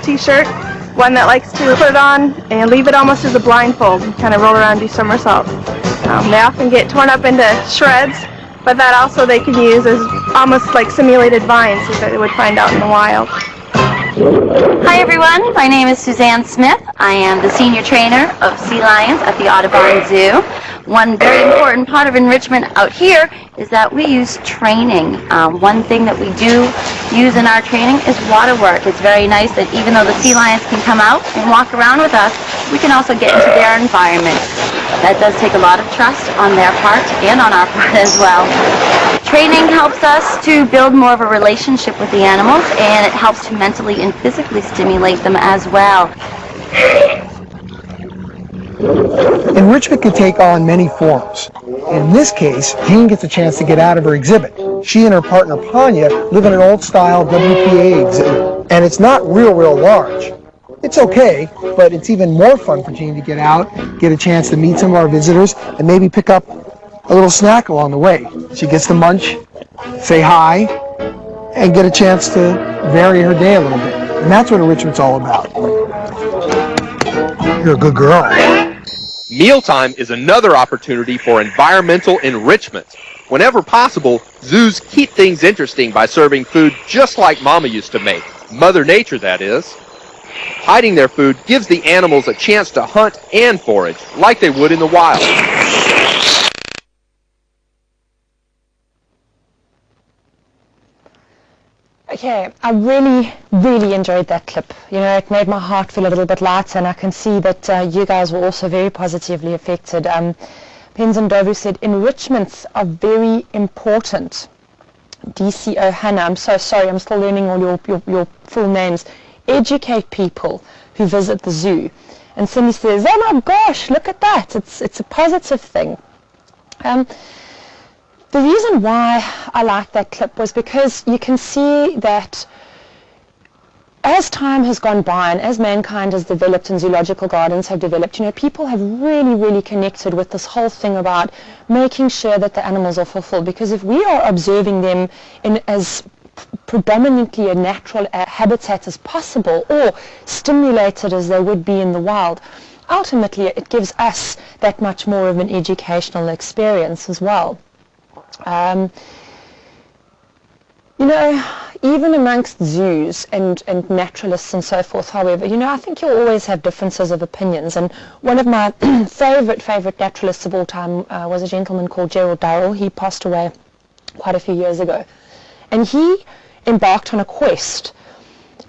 T-shirt, one that likes to put it on and leave it almost as a blindfold and kind of roll around and do somersaults. They often get torn up into shreds, but that also they can use as almost like simulated vines that they would find out in the wild. Hi everyone, my name is Suzanne Smith. I am the senior trainer of sea lions at the Audubon Zoo. One very important part of enrichment out here is that we use training. One thing that we do use in our training is water work. It's very nice that even though the sea lions can come out and walk around with us, we can also get into their environment. That does take a lot of trust on their part and on our part as well. Training helps us to build more of a relationship with the animals, and it helps to mentally and physically stimulate them as well. Enrichment can take on many forms. In this case, Jean gets a chance to get out of her exhibit. She and her partner Panya live in an old-style WPA exhibit, and it's not real large. It's okay, but it's even more fun for Jean to get out, get a chance to meet some of our visitors, and maybe pick up a little snack along the way. She gets to munch, say hi, and get a chance to vary her day a little bit. And that's what enrichment's all about. You're a good girl. Mealtime is another opportunity for environmental enrichment. Whenever possible, zoos keep things interesting by serving food just like Mama used to make. Mother Nature, that is. Hiding their food gives the animals a chance to hunt and forage, like they would in the wild. Okay, I really enjoyed that clip. You know, it made my heart feel a little bit lighter, and I can see that you guys were also very positively affected. Pens and Dovu said, enrichments are very important. DCO Hannah, I'm so sorry, I'm still learning all your full names. Educate people who visit the zoo. And Cindy says, oh my gosh, look at that, it's a positive thing. The reason why I liked that clip was because you can see that as time has gone by and as mankind has developed and zoological gardens have developed, you know, people have really connected with this whole thing about making sure that the animals are fulfilled. Because if we are observing them in as predominantly a natural habitat as possible, or stimulated as they would be in the wild, ultimately it gives us that much more of an educational experience as well. You know, even amongst zoos and naturalists and so forth, however, you know, I think you'll always have differences of opinions. And one of my favorite naturalists of all time was a gentleman called Gerald Durrell. He passed away quite a few years ago. And he embarked on a quest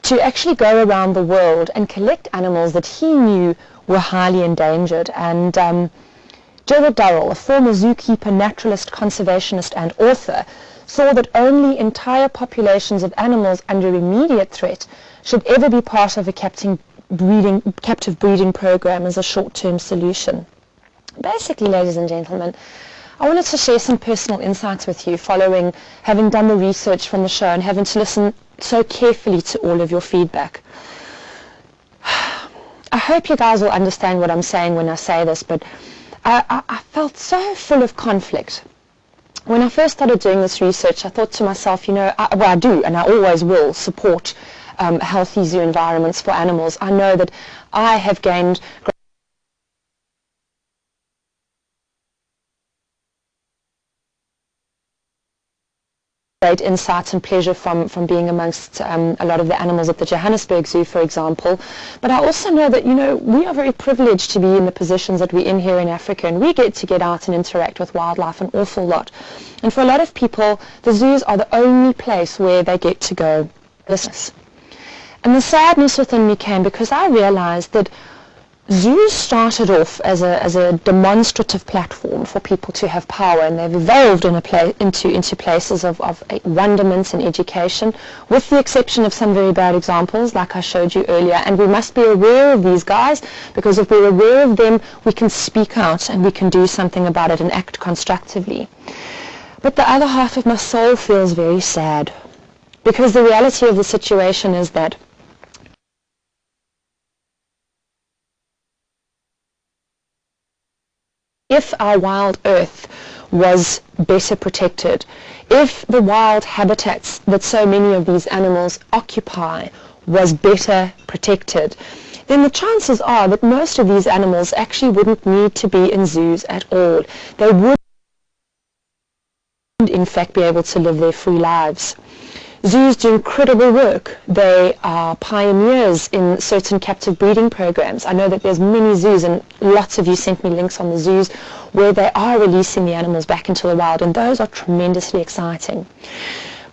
to actually go around the world and collect animals that he knew were highly endangered. And Gerald Durrell, a former zookeeper, naturalist, conservationist, and author, saw that only entire populations of animals under immediate threat should ever be part of a captive breeding program as a short-term solution. Basically, ladies and gentlemen, I wanted to share some personal insights with you following having done the research from the show and having to listen so carefully to all of your feedback. I hope you guys will understand what I'm saying when I say this, but I felt so full of conflict. When I first started doing this research, I thought to myself, you know, I do, and I always will support healthy zoo environments for animals. I know that I have gained great insights and pleasure from being amongst a lot of the animals at the Johannesburg Zoo, for example. But I also know that, you know, we are very privileged to be in the positions that we're in here in Africa, and we get to get out and interact with wildlife an awful lot. And for a lot of people, the zoos are the only place where they get to go business. And the sadness within me came because I realized that zoos started off as a demonstrative platform for people to have power, and they've evolved into places of wonderment and education, with the exception of some very bad examples like I showed you earlier. And we must be aware of these guys, because if we're aware of them, we can speak out and we can do something about it and act constructively. But the other half of my soul feels very sad, because the reality of the situation is that if our wild earth was better protected, if the wild habitats that so many of these animals occupy was better protected, then the chances are that most of these animals actually wouldn't need to be in zoos at all. They would in fact be able to live their free lives. Zoos do incredible work. They are pioneers in certain captive breeding programs. I know that there's many zoos, and lots of you sent me links on the zoos where they are releasing the animals back into the wild, and those are tremendously exciting.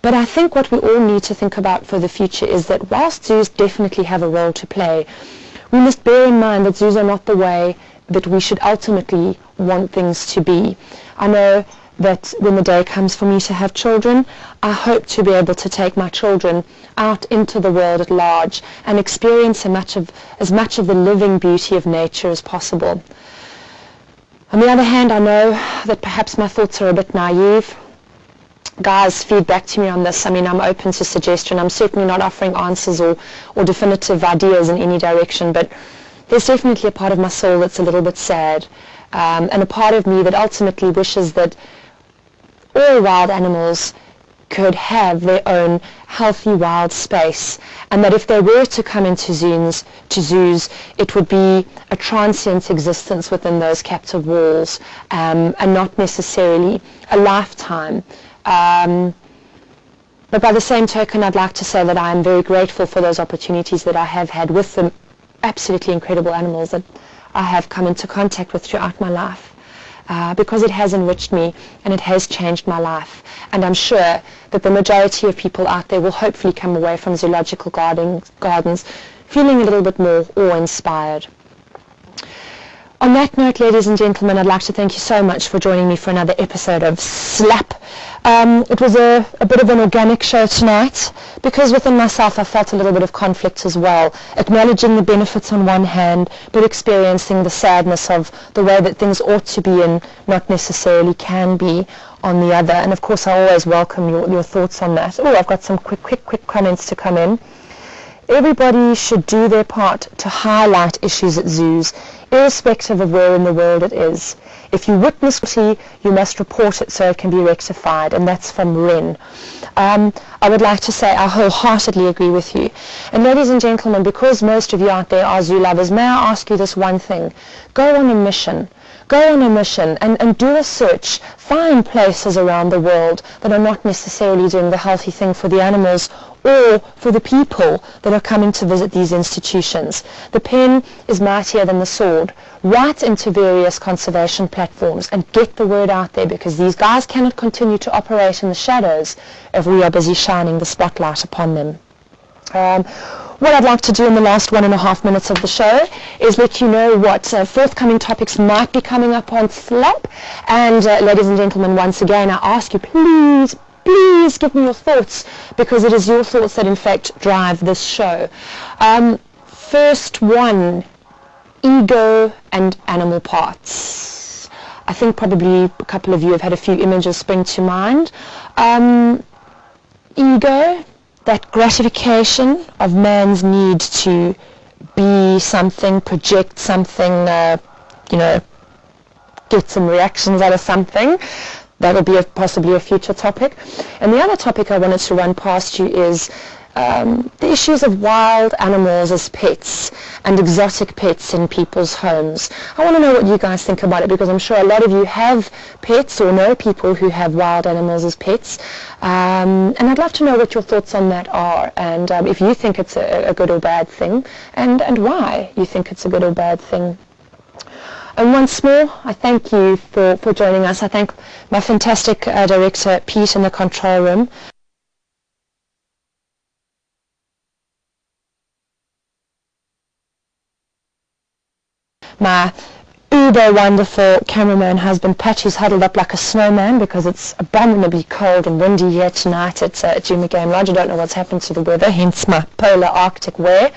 But I think what we all need to think about for the future is that whilst zoos definitely have a role to play, we must bear in mind that zoos are not the way that we should ultimately want things to be. I know that when the day comes for me to have children, I hope to be able to take my children out into the world at large and experience as much of the living beauty of nature as possible. On the other hand, I know that perhaps my thoughts are a bit naive. Guys, feed back to me on this. I mean, I'm open to suggestion. I'm certainly not offering answers or definitive ideas in any direction, but there's definitely a part of my soul that's a little bit sad, and a part of me that ultimately wishes that all wild animals could have their own healthy wild space, and that if they were to come into zoos, it would be a transient existence within those captive walls, and not necessarily a lifetime. But by the same token, I'd like to say that I am very grateful for those opportunities that I have had with the absolutely incredible animals that I have come into contact with throughout my life. Because it has enriched me and it has changed my life. And I'm sure that the majority of people out there will hopefully come away from zoological gardens feeling a little bit more awe-inspired. On that note, ladies and gentlemen, I'd like to thank you so much for joining me for another episode of SLAPP. It was a bit of an organic show tonight, because within myself I felt a little bit of conflict as well, acknowledging the benefits on one hand, but experiencing the sadness of the way that things ought to be and not necessarily can be on the other. And of course I always welcome your thoughts on that. Oh, I've got some quick comments to come in. Everybody should do their part to highlight issues at zoos, irrespective of where in the world it is. If you witness it, you must report it so it can be rectified, and that's from Ren. I would like to say I wholeheartedly agree with you. And ladies and gentlemen, because most of you out there are zoo lovers, may I ask you this one thing? Go on a mission. Go on a mission and do a search. Find places around the world that are not necessarily doing the healthy thing for the animals or for the people that are coming to visit these institutions. The pen is mightier than the sword. Write into various conservation platforms and get the word out there, because these guys cannot continue to operate in the shadows if we are busy shining the spotlight upon them. What I'd like to do in the last 1.5 minutes of the show is let you know what forthcoming topics might be coming up on SLAPP. And ladies and gentlemen, once again, I ask you, please give me your thoughts, because it is your thoughts that in fact drive this show. First one, ego and animal parts. I think probably a couple of you have had a few images spring to mind. Ego, that gratification of man's need to be something, project something, get some reactions out of something. That will be possibly a future topic. And the other topic I wanted to run past you is the issues of wild animals as pets and exotic pets in people's homes. I want to know what you guys think about it, because I'm sure a lot of you have pets or know people who have wild animals as pets. And I'd love to know what your thoughts on that are, and if you think it's a good or bad thing, and why you think it's a good or bad thing. And once more, I thank you for joining us. I thank my fantastic director, Pete, in the control room. My uber wonderful cameraman husband, Pat, who's huddled up like a snowman because it's abominably cold and windy here tonight at Jimmy Game Lodge. I don't know what's happened to the weather, hence my polar Arctic wear.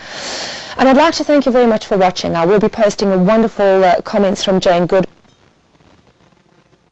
And I'd like to thank you very much for watching. I will be posting wonderful comments from Jane Good